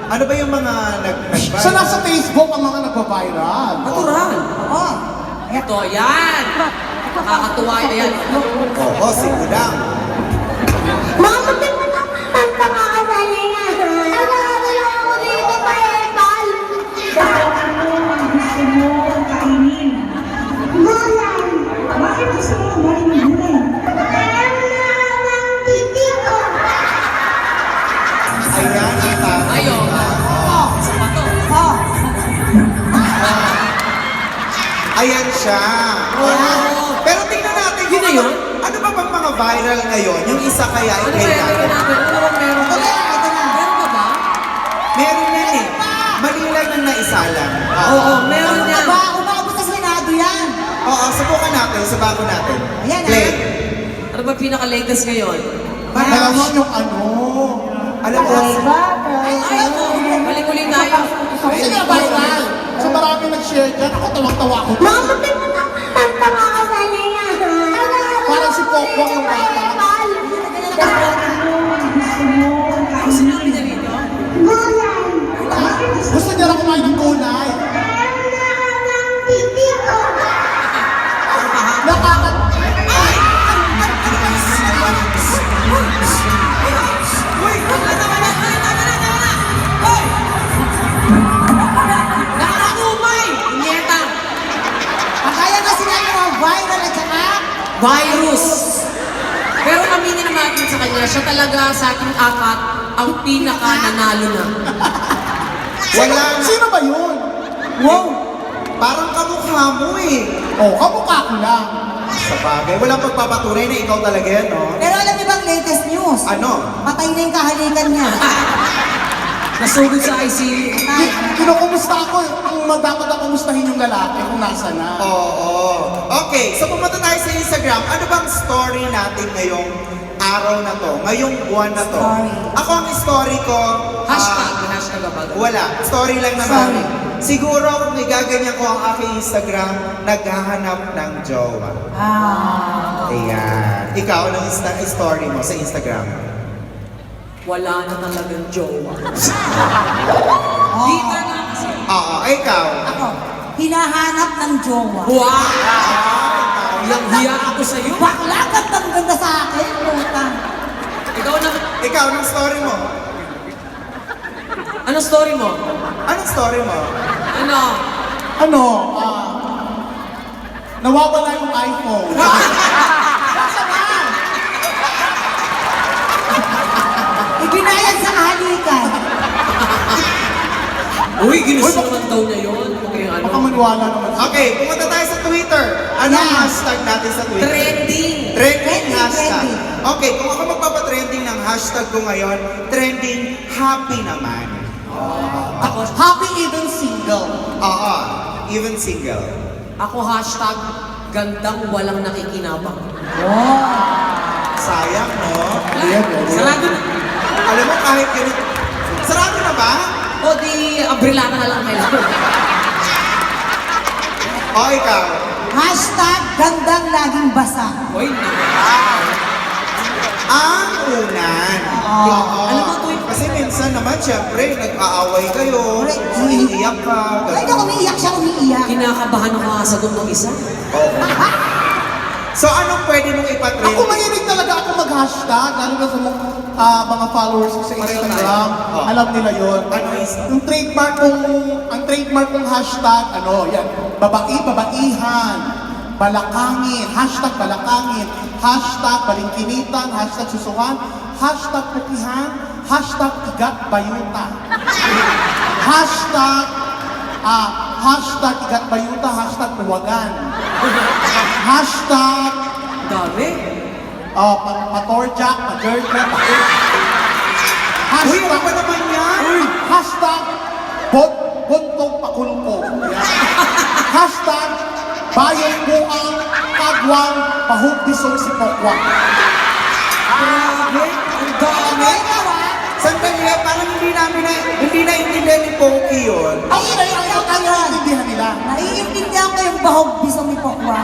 Ano ba yung mga nag-viral? So nasa Facebook ang mga nagpa-viral. Natural. Oo. Ito, yan. Nakakatuwa yan. Oo, si Udang. Mama, di mo naman pangakasalay na. Nagkakatuloy ako dito pa Epal. Gusto mo kainin? Gulay. Bakit gusto mo kumain ng gulay? Ayaw na ng titi ko. Ayan ang tama. Ayaw. Sa pato. Ayan siya. Oo. Pero tingnan natin. Yun na yun? Ano ba bang mga viral ngayon? Yung isa kaya Ano i-play kaya natin. natin? Ano bang meron? Meron ba ba? Meron yan eh. Mali lang ang naisalang. Oo, meron yan. Umaabot sa Senado yan. Oo, subukan natin. Subakan natin. Ayan, Play. Ano ba pinaka-latest ngayon? Alam mo yung ano. Alam mo, Ayaw mo. Balik ulit tayo. Kasi nga viral. So marami nag-share dyan. Ako tawag-tawa ko. Mama, di mo naman pangakasalay na. Parang si Pokwang yung bata. Gusto mo Ano sinabi niya dito? Gulay. Gusto niya lang kumain ng gulay. Ayaw na ng titi ko. Nakakat... Uy! Tama na! Hoy! Nakakaumay! Inyeta! Kaya nga sila yung mga viral at saka Virus! Pero aminin naman natin sa kanya, siya talaga sa ating apat ang pinaka-nanalo na. wala. Sino ba yun? wow. Parang kamukha mo eh. Oh, kamukha ko lang. Sa bagay. Walang pagpapatunay na ikaw talaga yan, no? Pero alam niyo bang latest news? Ano? Patay na yung kahalikan niya. Nasugod sa ICU. Kinukumusta ako. Kung dapat ako kumustahin yung lalaki kung nasa na. Oo. Okay, so pumunta tayo sa Instagram. Ano bang story natin ngayong araw na to? Ngayong buwan na to? Story. Ako ang story ko... Hashtag. Hashtag ba? wala. Story lang naman. Siguro kung igaganyan ko ang aking Instagram, naghahanap ng jowa. Ayan. Ikaw, anong story mo sa Instagram? Wala na talagang jowa. Oh. Dito na kasi. Oo, ikaw. Ako, hinahanap ng jowa. Wow! Hiyang-hiya ako sa'yo. Bakla, gandang-ganda sa akin. Puta. Ikaw na. Ikaw, anong story mo? Anong story mo? Anong story mo? Ano? Ano? Nawawala yung iPhone. Ibinayad sa kahalikan. Uy, ginusto naman daw niya yun. Okay, ano? Baka maniwala naman siya. Okay, pumunta tayo sa Twitter. Anong Yeah. hashtag natin sa Twitter? Trending. Trending hashtag. trending. Okay, kung ako magpapatrending ng hashtag ko ngayon, trending happy naman. Ako, Happy even single. Oo, even single. ako hashtag gandang walang nakikinabang. Sayang, no? Ayan, ayan. Sarado na. Alam mo, kahit ganito. Sarado na ba? O di, abrilata na lang kailangan. O, ikaw. Hashtag gandang laging basa. Uy, Ang unan. Oo. Alam mo, tuwing- Kasi minsan naman, syempre, nag-aaway kayo, Correct. umiiyak ka. Ay, hindi umiiyak siya, umiiyak. kinakabahan ako kasagot ng isa. Oo. So, anong pwede mong ipatrend? Ako mahilig talaga ako mag-hashtag, lalo na sa mga followers ko sa Instagram. Oh. Alam nila yon. Ano is? Yung ang trademark kong hashtag, yan, babaihan, balakangin, hashtag balakangin, hashtag balingkinitan, hashtag susuhan, hashtag pukihan, hashtag igat bayuta. Hashtag igat bayuta, hashtag buwagan. Hashtag Dami. patorja, pajerja, Uy, ano ba naman yan? Hashtag buntong pakulko. Hashtag bayang buang kagwang pahugdisong si Pokwang. Grabe. Ang dami. Sandali, parang hindi naintindihan ni Poki yun. Ang naiintindihan nila. Naiintindihan ko yung bahog bisong ni Pokwa.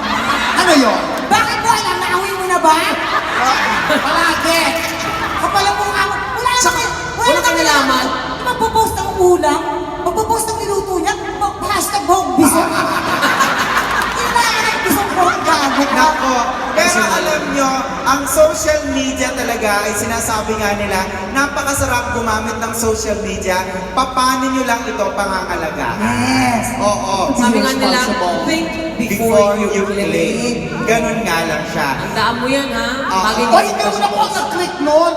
Ano yun? Bakit mo alam? Naawi mo na ba? Palagi. Kapala mo nga mo. Wala Tsaka, naman. wala kang nalaman. Magpo-post ng Nako, pero alam nyo, ang social media talaga ay sinasabi nga nila, napakasarap gumamit ng social media. Paano nyo lang ito pangangalagahan? Yes. Oo. Sabi nga nila, Responsible. think Before before you you click. click. Ganun nga lang siya. Tandaan mo yan, ha? Bagay Oy, hindi mo na po ang nag-click nun.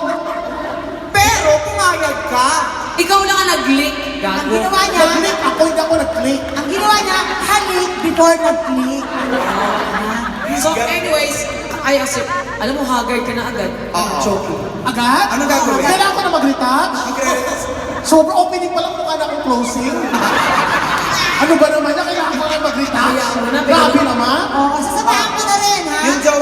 Pero pumayag ka. Ikaw lang ang nag-click, Ang gago. ginawa niya, Nag-click ako, hindi ako nag-click. ang ginawa niya, halik before nag-click. So anyways, ay kasi, alam mo, haggard ka na agad. Oo. Choking. Agad? Ano gagawin? Kailangan ko na mag-retouch? Magre- Sobrang opening pa lang mukha na akong closing. Ano ba naman niya? Kailangan ko na mag-retouch? Kaya mo na, Grabe pero- naman. Oo, sasamahan ko na rin, ha? Yung joke